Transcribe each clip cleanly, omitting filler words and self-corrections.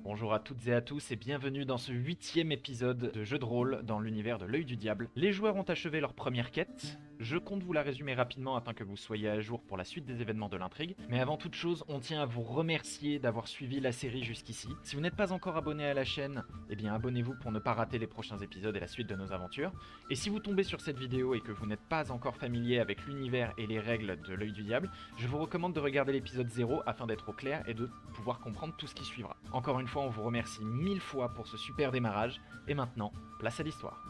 Bonjour à toutes et à tous et bienvenue dans ce 8e épisode de jeu de rôle dans l'univers de l'œil du diable. Les joueurs ont achevé leur première quête, je compte vous la résumer rapidement afin que vous soyez à jour pour la suite des événements de l'intrigue, mais avant toute chose, on tient à vous remercier d'avoir suivi la série jusqu'ici. Si vous n'êtes pas encore abonné à la chaîne, eh bien abonnez-vous pour ne pas rater les prochains épisodes et la suite de nos aventures. Et si vous tombez sur cette vidéo et que vous n'êtes pas encore familier avec l'univers et les règles de l'œil du diable, je vous recommande de regarder l'épisode 0 afin d'être au clair et de pouvoir comprendre tout ce qui suivra. Encore une fois, on vous remercie 1000 fois pour ce super démarrage, et maintenant, place à l'histoire.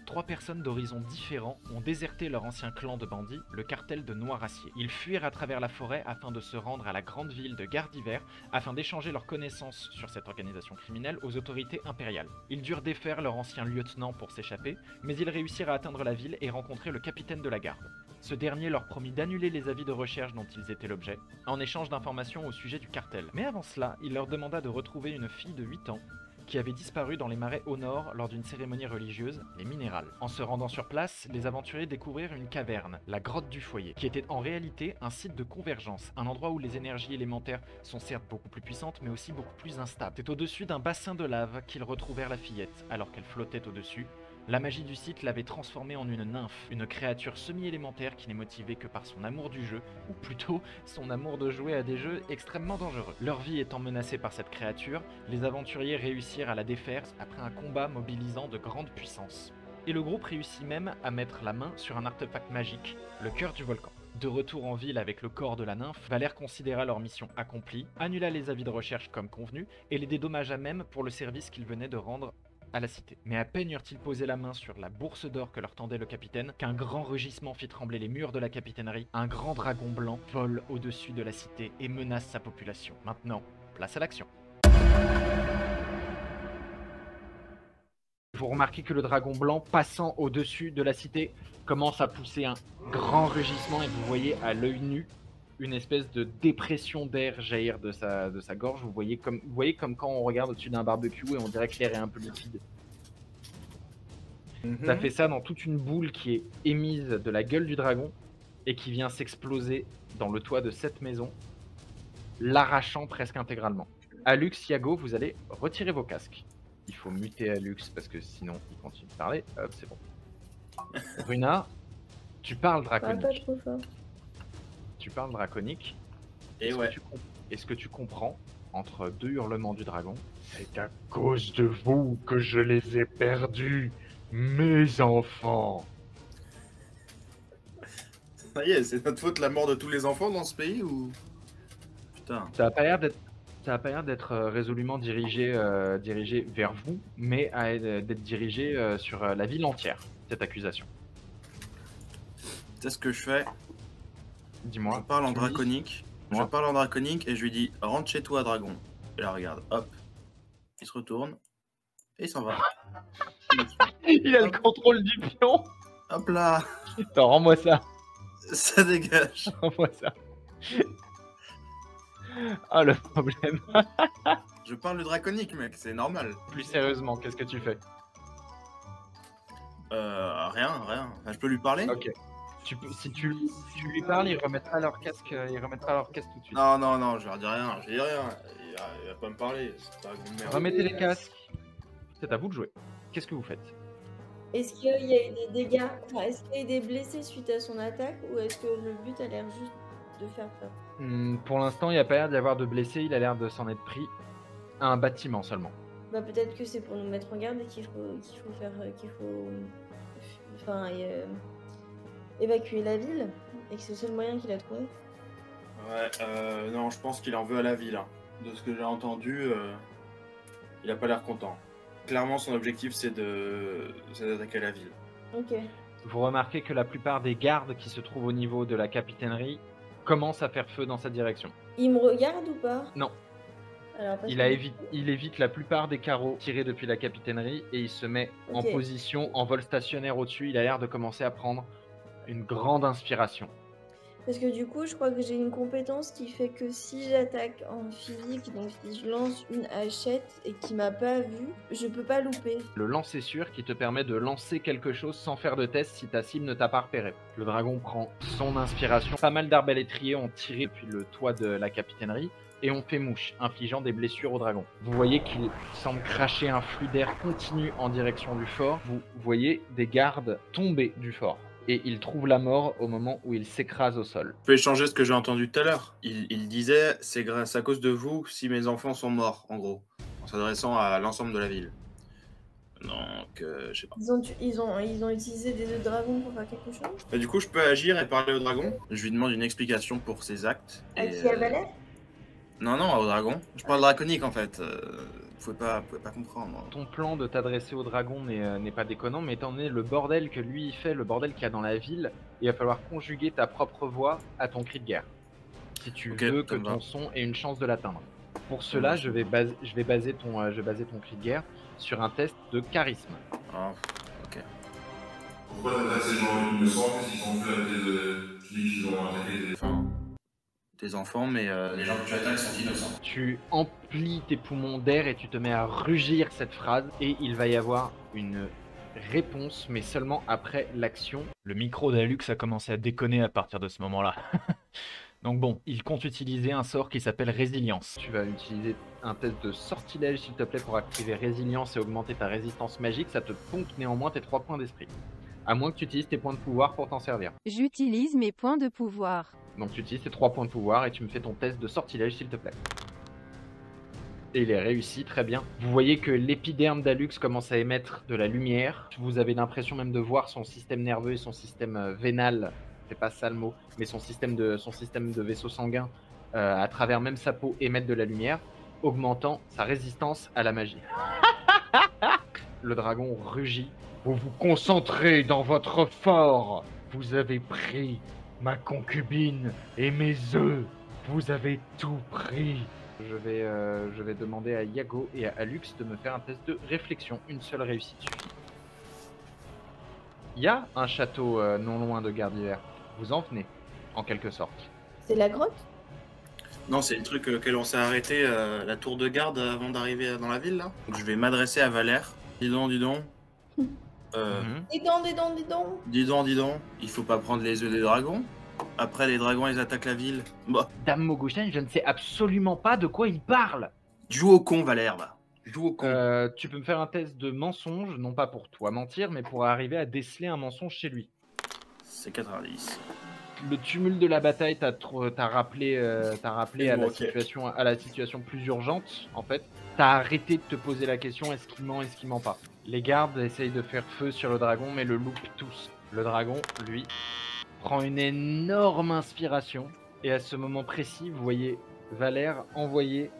3 personnes d'horizons différents ont déserté leur ancien clan de bandits, le cartel de Noiracier. Ils fuirent à travers la forêt afin de se rendre à la grande ville de Gardiver, afin d'échanger leurs connaissances sur cette organisation criminelle aux autorités impériales. Ils durent défaire leur ancien lieutenant pour s'échapper, mais ils réussirent à atteindre la ville et rencontrer le capitaine de la garde. Ce dernier leur promit d'annuler les avis de recherche dont ils étaient l'objet, en échange d'informations au sujet du cartel. Mais avant cela, il leur demanda de retrouver une fille de 8 ans, qui avait disparu dans les marais au nord lors d'une cérémonie religieuse, les Minérales. En se rendant sur place, les aventuriers découvrirent une caverne, la grotte du foyer, qui était en réalité un site de convergence, un endroit où les énergies élémentaires sont certes beaucoup plus puissantes, mais aussi beaucoup plus instables. C'est au-dessus d'un bassin de lave qu'ils retrouvèrent la fillette, alors qu'elle flottait au-dessus. La magie du site l'avait transformée en une nymphe, une créature semi-élémentaire qui n'est motivée que par son amour du jeu, ou plutôt son amour de jouer à des jeux extrêmement dangereux. Leur vie étant menacée par cette créature, les aventuriers réussirent à la défaire après un combat mobilisant de grandes puissances. Et le groupe réussit même à mettre la main sur un artefact magique, le cœur du volcan. De retour en ville avec le corps de la nymphe, Valère considéra leur mission accomplie, annula les avis de recherche comme convenu, et les dédommagea même pour le service qu'ils venaient de rendre à la cité. Mais à peine eurent-ils posé la main sur la bourse d'or que leur tendait le capitaine, qu'un grand rugissement fit trembler les murs de la capitainerie. Un grand dragon blanc vole au-dessus de la cité et menace sa population. Maintenant, place à l'action. Vous remarquez que le dragon blanc, passant au-dessus de la cité, commence à pousser un grand rugissement et vous voyez à l'œil nu une espèce de dépression d'air jaillir de sa gorge. Vous voyez comme quand on regarde au-dessus d'un barbecue et on dirait que l'air est un peu liquide. Ça fait ça dans toute une boule qui est émise de la gueule du dragon et qui vient s'exploser dans le toit de cette maison, l'arrachant presque intégralement. Alux, Yago, vous allez retirer vos casques. Il faut muter Alux parce que sinon il continue de parler. Hop, c'est bon. Runa, tu parles draconique. Pas trop fort. Tu parles draconique. Et ouais. Est-ce que tu comprends entre deux hurlements du dragon? C'est à cause de vous que je les ai perdus, mes enfants. Ça y est, c'est notre faute la mort de tous les enfants dans ce pays ou... Putain. Ça n'a pas l'air d'être résolument dirigé vers vous, mais d'être dirigé sur la ville entière, cette accusation. C'est ce que je fais. Dis-moi. Je parle en tu me dis- draconique. Moi. Je parle en draconique et je lui dis rentre chez toi, dragon. Et là, regarde, hop. Il se retourne et il s'en va. Il a le contrôle du pion. Hop là, Attends, rends-moi ça. ça dégage. Rends-moi ça. Ah, le problème. Je parle le draconique, mec, c'est normal. Plus sérieusement, qu'est-ce que tu fais? Rien. Enfin, je peux lui parler? Ok. Si tu lui parles, il remettra leur casque tout de suite. Non, je leur dis rien. Il va pas me parler. C'est pas une merde. Remettez les casques. C'est à vous de jouer. Qu'est-ce que vous faites? Est-ce qu'il y a eu des dégâts, enfin, est-ce qu'il y a eu des blessés suite à son attaque ou est-ce que le but a l'air juste de faire peur? Pour l'instant, il n'y a pas l'air d'y avoir de blessés. Il a l'air de s'en être pris à un bâtiment seulement. Bah peut-être que c'est pour nous mettre en garde et qu'il faut enfin évacuer la ville et que c'est le seul moyen qu'il a trouvé. Ouais, non, je pense qu'il en veut à la ville. Hein. De ce que j'ai entendu, il a pas l'air content. Clairement, son objectif, c'est d'attaquer la ville. Ok. Vous remarquez que la plupart des gardes qui se trouvent au niveau de la capitainerie commencent à faire feu dans sa direction. Il me regarde ou pas? Non. Alors, parce Il que- évite la plupart des carreaux tirés depuis la capitainerie et il se met en Ok. position, en vol stationnaire au-dessus. Il a l'air de commencer à prendre une grande inspiration. Parce que du coup, je crois que j'ai une compétence qui fait que si j'attaque en physique, donc si je lance une hachette et qu'il m'a pas vu, je peux pas louper. Le lancer sûr qui te permet de lancer quelque chose sans faire de test si ta cible ne t'a pas repéré. Le dragon prend son inspiration. Pas mal d'arbalétriers ont tiré depuis le toit de la capitainerie et ont fait mouche, infligeant des blessures au dragon. Vous voyez qu'il semble cracher un flux d'air continu en direction du fort. Vous voyez des gardes tomber du fort. Et il trouve la mort au moment où il s'écrase au sol. Je peux échanger ce que j'ai entendu tout à l'heure. Il disait « c'est grâce à cause de vous si mes enfants sont morts », en gros, en s'adressant à l'ensemble de la ville. Donc, je sais pas. Ils ont utilisé des œufs de dragon pour faire quelque chose. Bah, du coup, je peux agir et parler au dragon. Je lui demande une explication pour ses actes. À qui, à Valère? Non, au dragon. Je parle draconique en fait. Vous pouvez pas comprendre. Ton plan de t'adresser au dragon n'est pas déconnant, mais étant donné le bordel que lui il fait, le bordel qu'il y a dans la ville, il va falloir conjuguer ta propre voix à ton cri de guerre. Si tu veux que ton son ait une chance de l'atteindre. Pour cela, je vais baser ton cri de guerre sur un test de charisme. Ah, ok. Pourquoi t'attaques ces gens innocents? Qu'est-ce qu'ils ont fait à tes... Tu dis qu'ils ont attaqué des... Enfin, tes enfants, mais les gens que tu attaques sont innocents. Tu emplis tes poumons d'air et tu te mets à rugir cette phrase et il va y avoir une réponse, mais seulement après l'action. Le micro d'Alux a commencé à déconner à partir de ce moment-là. Donc bon, il compte utiliser un sort qui s'appelle Résilience. Tu vas utiliser un test de sortilège s'il te plaît pour activer Résilience et augmenter ta résistance magique. Ça te poncte néanmoins tes 3 points d'esprit. À moins que tu utilises tes points de pouvoir pour t'en servir. J'utilise mes points de pouvoir. Donc tu utilises tes 3 points de pouvoir et tu me fais ton test de sortilège s'il te plaît. Et il est réussi, très bien. Vous voyez que l'épiderme d'Alux commence à émettre de la lumière. Vous avez l'impression même de voir son système nerveux et son système vénal, c'est pas ça le mot, mais son système de vaisseau sanguin à travers même sa peau émettre de la lumière, augmentant sa résistance à la magie. Le dragon rugit. Vous vous concentrez dans votre fort. Vous avez pris ma concubine et mes œufs. Vous avez tout pris. Je vais demander à Yago et à Alux de me faire un test de réflexion. Une seule réussite suffit. Il y a un château non loin de Gardiver. Vous en venez, en quelque sorte. C'est la grotte? Non, c'est le truc auquel on s'est arrêté, la tour de garde avant d'arriver dans la ville là. Donc je vais m'adresser à Valère. Dis donc. Dis donc. Il faut pas prendre les œufs des dragons. Après, les dragons, ils attaquent la ville. Bah. Dame Mogushen, je ne sais absolument pas de quoi il parle. Joue au con, Valère, là. Joue au con. Tu peux me faire un test de mensonge, non pas pour toi mentir, mais pour arriver à déceler un mensonge chez lui. C'est 90. Le tumulte de la bataille t'a rappelé à la situation plus urgente, en fait. T'as arrêté de te poser la question, est-ce qu'il ment, est-ce qu'il ment pas. Les gardes essayent de faire feu sur le dragon, mais le loupent tous. Le dragon, lui, prend une énorme inspiration. Et à ce moment précis, vous voyez Valère envoyer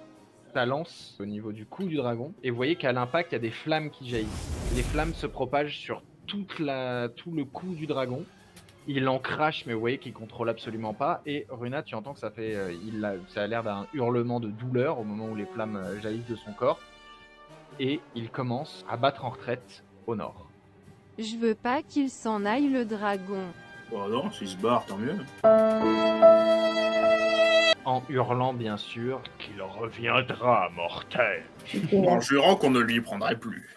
sa lance au niveau du cou du dragon. Et vous voyez qu'à l'impact, il y a des flammes qui jaillissent. Les flammes se propagent sur tout le cou du dragon. Il en crache, mais vous voyez qu'il contrôle absolument pas. Et Runa, tu entends que ça a l'air d'un hurlement de douleur au moment où les flammes jaillissent de son corps. Et il commence à battre en retraite au nord. Je veux pas qu'il s'en aille le dragon. Oh non, s'il se barre, tant mieux. En hurlant, bien sûr, qu'il reviendra, mortel. En jurant qu'on ne lui prendrait plus.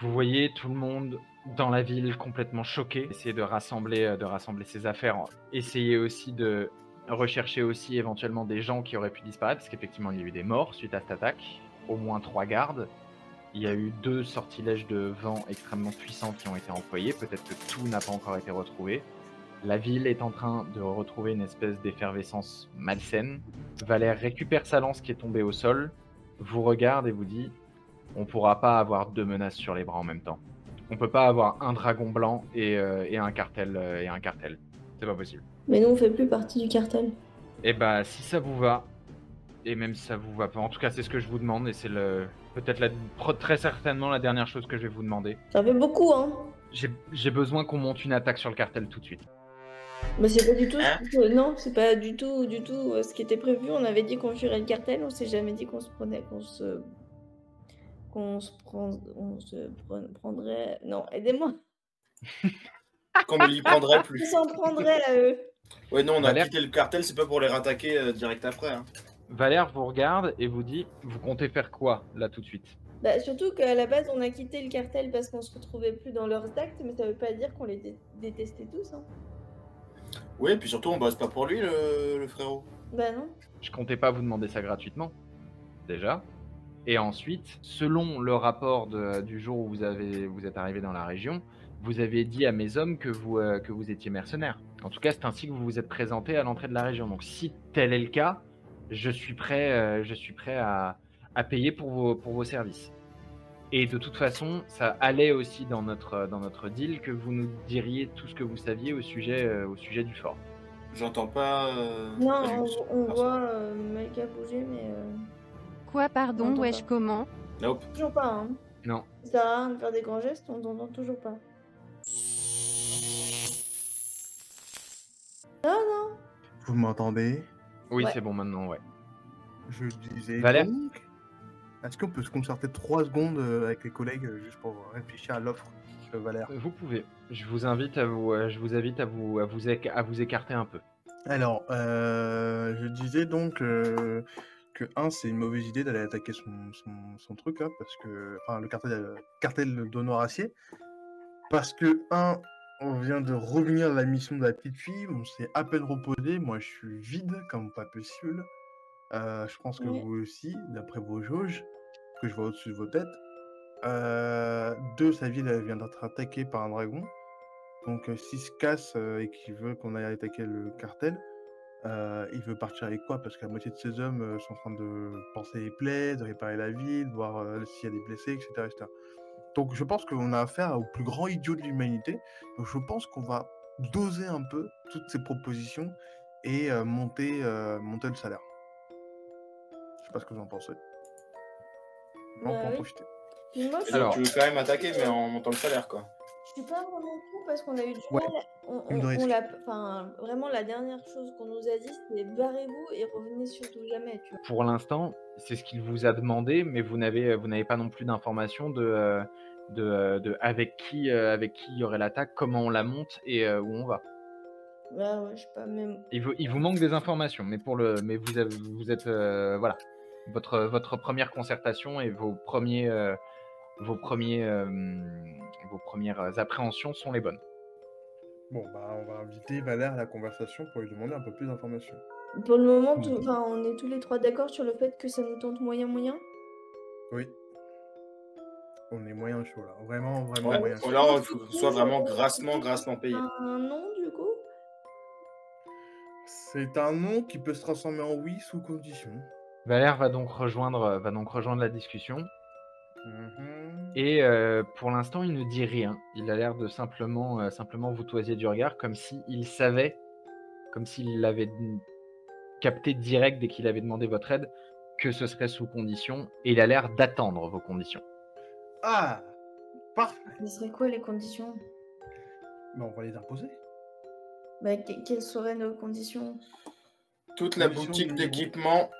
Vous voyez tout le monde dans la ville complètement choqué, essayer de rassembler ses affaires, essayer aussi de rechercher aussi éventuellement des gens qui auraient pu disparaître, parce qu'effectivement il y a eu des morts suite à cette attaque, au moins 3 gardes. Il y a eu 2 sortilèges de vent extrêmement puissants qui ont été employés, peut-être que tout n'a pas encore été retrouvé. La ville est en train de retrouver une espèce d'effervescence malsaine. Valère récupère sa lance qui est tombée au sol, vous regarde et vous dit « On pourra pas avoir 2 menaces sur les bras en même temps. On peut pas avoir un dragon blanc et un cartel. C'est pas possible. » Mais nous, on fait plus partie du cartel. Et bah, si ça vous va, et même si ça vous va pas, en tout cas, c'est ce que je vous demande, et c'est peut-être très certainement la dernière chose que je vais vous demander. Ça fait beaucoup, hein. J'ai besoin qu'on monte une attaque sur le cartel tout de suite. Mais c'est pas du tout. Non, c'est pas du tout ce qui était prévu. On avait dit qu'on fuirait le cartel. On s'est jamais dit qu'on se prendrait. Non, aidez-moi. Qu'on ne l'y prendrait plus. On s'en prendrait à eux. Ouais, non, on a Valère- quitté le cartel, c'est pas pour les rattaquer direct après. Hein. Valère vous regarde et vous dit, vous comptez faire quoi là tout de suite? Bah, surtout qu'à la base, on a quitté le cartel parce qu'on se retrouvait plus dans leurs actes, mais ça veut pas dire qu'on les détestait tous. Hein. Oui, et puis surtout, on bosse pas pour lui, le frérot. Bah non. Je comptais pas vous demander ça gratuitement, déjà. Et ensuite, selon le rapport du jour où vous êtes arrivé dans la région, vous avez dit à mes hommes que vous étiez mercenaires. En tout cas, c'est ainsi que vous vous êtes présenté à l'entrée de la région. Donc, si tel est le cas, je suis prêt à payer pour vos services. Et de toute façon, ça allait aussi dans notre deal que vous nous diriez tout ce que vous saviez au sujet du fort. J'entends pas. Non, Alux. on Personne. voit Malka bouger, mais Quoi, pardon, J'entends wesh, pas. comment? Nope. toujours pas. Hein. Non. Ça sert à rien de faire des grands gestes, on t'entend toujours pas. Vous m'entendez? Oui, Ouais. c'est bon maintenant, ouais. Je disais Valère donc, est-ce qu'on peut se concerter 3 secondes avec les collègues juste pour réfléchir à l'offre de Valère? Vous pouvez. Je vous invite à vous écarter un peu. Alors, je disais donc que c'est une mauvaise idée d'aller attaquer son truc là, parce que, enfin, le cartel de Noiracier, parce que, on vient de revenir à la mission de la petite fille, on s'est à peine reposé, moi je suis vide comme pas possible. Je pense que Ouais. vous aussi, d'après vos jauges, que je vois au-dessus de vos têtes. 2, sa ville elle vient d'être attaquée par un dragon. Donc s'il se casse et qu'il veut qu'on aille attaquer le cartel, il veut partir avec quoi? Parce que la moitié de ses hommes sont en train de panser les plaies, de réparer la ville, voir s'il y a des blessés, etc., etc. Donc je pense qu'on a affaire au plus grand idiot de l'humanité. Donc je pense qu'on va doser un peu toutes ces propositions et monter le salaire. Je sais pas ce que vous en pensez. On Bah peut en oui. profiter. Puis moi, je suis Alors- Tu veux quand même attaquer, mais en montant le salaire, quoi. Je suis pas vraiment pour parce qu'on a eu du Ouais, mal. prime de risque. Enfin, vraiment, la dernière chose qu'on nous a dit, c'était barrez-vous et revenez surtout jamais, tu vois. Pour l'instant, c'est ce qu'il vous a demandé, mais vous n'avez pas non plus d'informations de avec qui il y aurait l'attaque, comment on la monte et où on va. Bah ouais, je sais pas, même. Il vous manque des informations, mais vous êtes voilà, votre première concertation et vos premières appréhensions sont les bonnes. Bon, bah, on va inviter Valère à la conversation pour lui demander un peu plus d'informations. Pour le moment, enfin, on est tous les trois d'accord sur le fait que ça nous tente moyen. Oui. On est moyen chaud là. Vraiment Ouais, moyen chaud. là, il faut que ce soit vraiment grassement payé. Un nom, du coup C'est un nom qui peut se transformer en oui sous condition. Valère va donc rejoindre la discussion. Mhm. Et pour l'instant, il ne dit rien. Il a l'air de simplement vous toisier du regard, comme s'il savait, comme s'il l'avait capté direct dès qu'il avait demandé votre aide, que ce serait sous condition. Et il a l'air d'attendre vos conditions. Ah, parfait. Ce serait quoi les conditions? Bah, on va les imposer. Bah, quelles seraient nos conditions? Toute la Condition boutique du d'équipement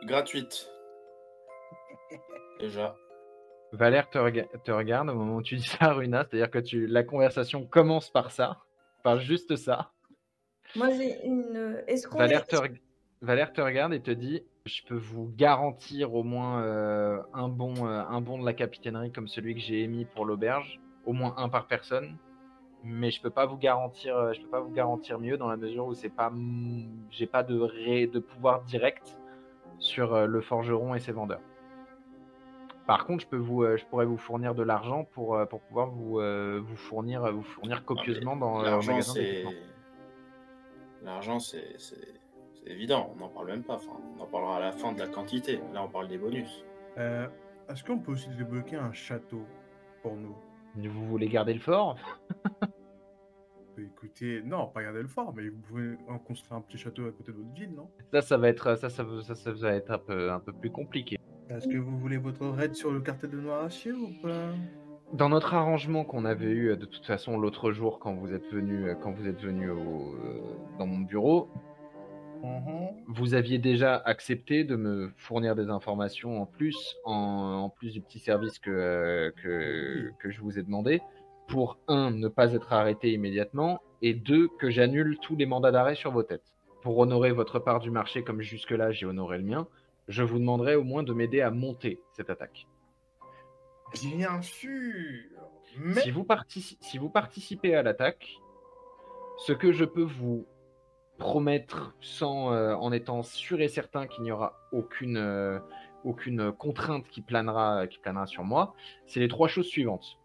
gratuite. Déjà. Valère te regarde au moment où tu dis ça, Runa, c'est-à-dire que la conversation commence par ça, par juste ça. Moi, j'ai une. Est-ce qu'on Valère est- te regarde et te dit: je peux vous garantir au moins un bon de la capitainerie comme celui que j'ai émis pour l'auberge, au moins un par personne, mais je peux pas vous garantir mieux dans la mesure où j'ai pas de pouvoir direct sur le forgeron et ses vendeurs. Par contre, je pourrais vous fournir de l'argent pour pouvoir vous fournir copieusement dans le L'argent, magasin d'équipement. L'argent, c'est évident. On n'en parle même pas. Enfin, on en parlera à la fin de la quantité. Là, on parle des bonus. Est-ce qu'on peut aussi débloquer un château pour nous? Vous voulez garder le fort? Écoutez, non, pas garder le fort, mais vous pouvez en construire un petit château à côté de votre ville, non? Ça va être un peu plus compliqué. Est-ce que vous voulez votre raid sur le cartel de Noiracier ou pas? Dans notre arrangement qu'on avait eu de toute façon l'autre jour quand vous êtes venu dans mon bureau, vous aviez déjà accepté de me fournir des informations en plus du petit service que je vous ai demandé pour 1, ne pas être arrêté immédiatement, et 2, que j'annule tous les mandats d'arrêt sur vos têtes. Pour honorer votre part du marché comme jusque-là j'ai honoré le mien, je vous demanderai au moins de m'aider à monter cette attaque. Bien sûr. Mais Si vous participez à l'attaque, ce que je peux vous promettre en étant sûr et certain qu'il n'y aura aucune contrainte qui planera sur moi, c'est les 3 choses suivantes.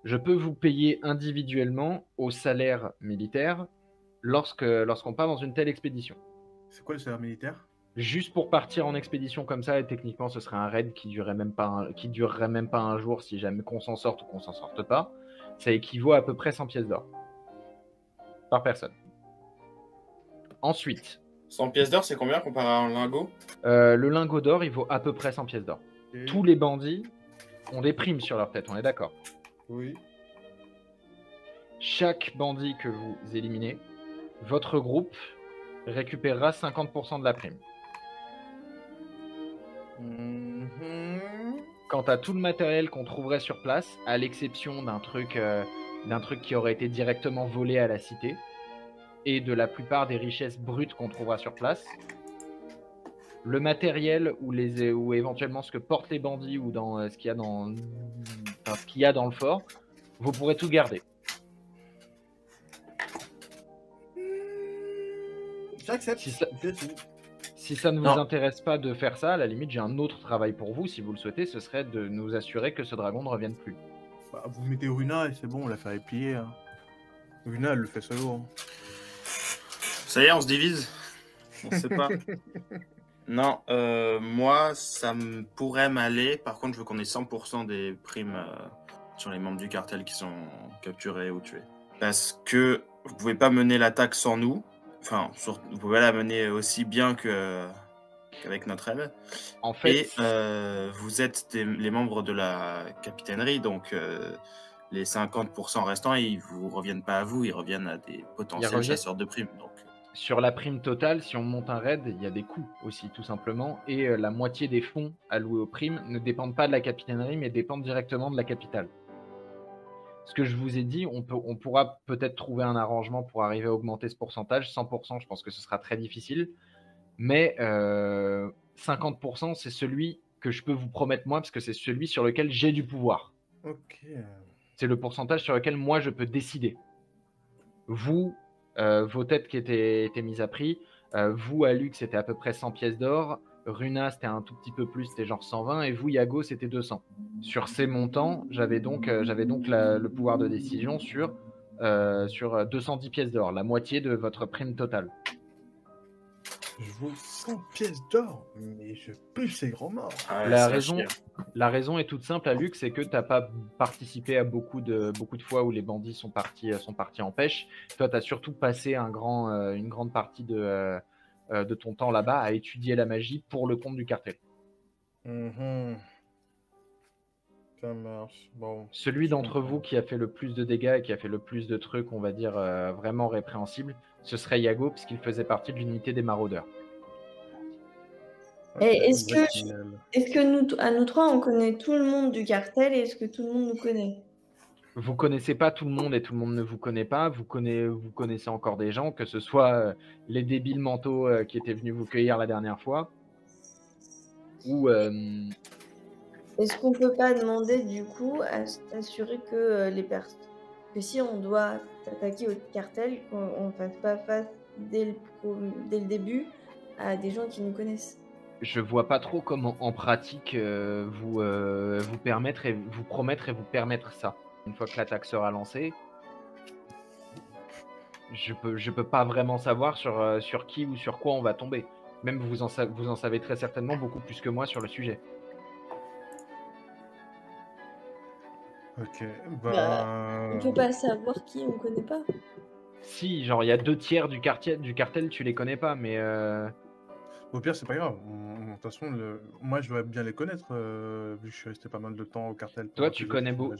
Je peux vous payer individuellement au salaire militaire lorsqu'on part dans une telle expédition. c'est quoi le salaire militaire? Juste pour partir en expédition comme ça, et techniquement ce serait un raid qui durerait même pas un jour si jamais qu'on s'en sorte ou qu'on s'en sorte pas, ça équivaut à peu près 100 pièces d'or par personne. Ensuite, 100 pièces d'or, c'est combien comparé à un lingot? le lingot d'or, il vaut à peu près 100 pièces d'or. Ok. Tous les bandits ont des primes sur leur tête, on est d'accord. Oui. Chaque bandit que vous éliminez, votre groupe récupérera 50% de la prime. Quant à tout le matériel qu'on trouverait sur place, à l'exception d'un truc qui aurait été directement volé à la cité, et de la plupart des richesses brutes qu'on trouvera sur place, le matériel ou éventuellement ce que portent les bandits ou dans ce qu'il y a dans le fort, vous pourrez tout garder. J'accepte. Si ça- C'est tout. Si ça ne vous Non. intéresse pas de faire ça, à la limite, j'ai un autre travail pour vous, si vous le souhaitez, ce serait de nous assurer que ce dragon ne revienne plus. Bah, vous mettez Runa et c'est bon, on l'a fait plier. Hein. Runa, elle le fait solo. Hein. Ça y est, on se divise. On sait pas. Non, moi, ça pourrait m'aller. Par contre, je veux qu'on ait 100% des primes sur les membres du cartel qui sont capturés ou tués. Parce que vous pouvez pas mener l'attaque sans nous. Enfin, vous pouvez la mener aussi bien qu'avec notre aide. En fait, Et vous êtes les membres de la capitainerie, donc les 50% restants, ils vous reviennent pas à vous, ils reviennent à des potentiels reviennent- chasseurs de primes. Donc, sur la prime totale, si on monte un raid, il y a des coûts aussi, tout simplement, et la moitié des fonds alloués aux primes ne dépendent pas de la capitainerie, mais dépendent directement de la capitale. Ce que je vous ai dit, on pourra peut-être trouver un arrangement pour arriver à augmenter ce pourcentage. 100%, je pense que ce sera très difficile. Mais 50%, c'est celui que je peux vous promettre moi, parce que c'est celui sur lequel j'ai du pouvoir. Ok. C'est le pourcentage sur lequel moi, je peux décider. Vous, vos têtes qui étaient mises à prix, vous, Alux, c'était à peu près 100 pièces d'or. Runa, c'était un tout petit peu plus, c'était genre 120. Et vous, Yago, c'était 200. Sur ces montants, j'avais donc le pouvoir de décision sur 210 pièces d'or, la moitié de votre prime totale. Je vaux 100 pièces d'or, mais je pue ces grands morts. ouais, La c'est raison, chier. la raison est toute simple, Alux, c'est que tu n'as pas participé à beaucoup de fois où les bandits sont partis en pêche. Toi, tu as surtout passé une grande partie de ton temps là-bas à étudier la magie pour le compte du cartel. Ça marche. Bon. Celui d'entre vous qui a fait le plus de dégâts et qui a fait le plus de trucs, on va dire, vraiment répréhensibles, ce serait Yago, puisqu'il faisait partie de l'unité des maraudeurs. Et est-ce Ouais, que- génial. Est-ce que nous trois, on connaît tout le monde du cartel et est-ce que tout le monde nous connaît? Vous connaissez pas tout le monde et tout le monde ne vous connaît pas. Vous connaissez encore des gens, que ce soit les débiles mentaux qui étaient venus vous cueillir la dernière fois, ou Est-ce qu'on peut pas demander du coup à s'assurer que que si on doit s'attaquer au cartel, qu'on fasse pas face dès le début à des gens qui nous connaissent? je vois pas trop comment en pratique vous promettre et vous permettre ça. Une fois que l'attaque sera lancée, je peux pas vraiment savoir sur qui ou sur quoi on va tomber. Même vous en savez très certainement beaucoup plus que moi sur le sujet. Ok. On peut pas savoir qui on connaît pas. Si, genre il y a 2/3 du cartel, tu les connais pas, mais Au pire, c'est pas grave. De toute façon, moi, je dois bien les connaître, vu que je suis resté pas mal de temps au cartel. toi pendant tu que les connais, autres,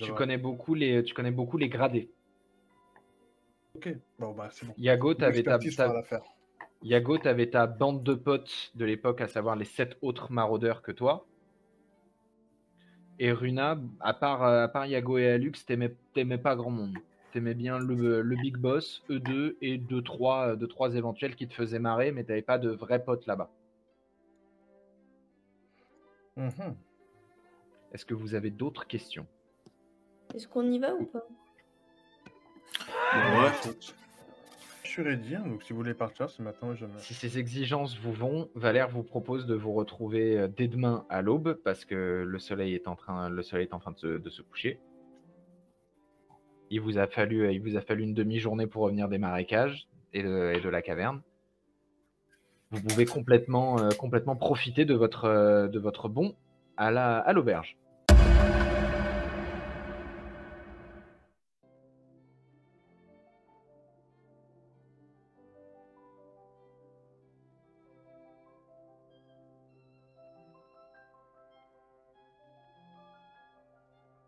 tu connais beaucoup les gradés. Ok, bon, bah, c'est bon. Yago, t'avais L'expertise fera l'affaire. ta bande de potes de l'époque, à savoir les 7 autres maraudeurs que toi. Et Runa, à part Yago et Alux, t'aimais pas grand monde. T'aimais bien le Big Boss, eux deux, et deux, trois éventuels qui te faisaient marrer, mais t'avais pas de vrais potes là-bas. Mhm. Est-ce que vous avez d'autres questions? Est-ce qu'on y va ou pas? Ouais. Je suis ready, hein, donc si vous voulez partir, c'est maintenant ou jamais. Si ces exigences vous vont, Valère vous propose de vous retrouver dès demain à l'aube, parce que le soleil est en train de se coucher. Il vous a fallu une demi-journée pour revenir des marécages et de la caverne. Vous pouvez complètement profiter de votre bond à l'auberge.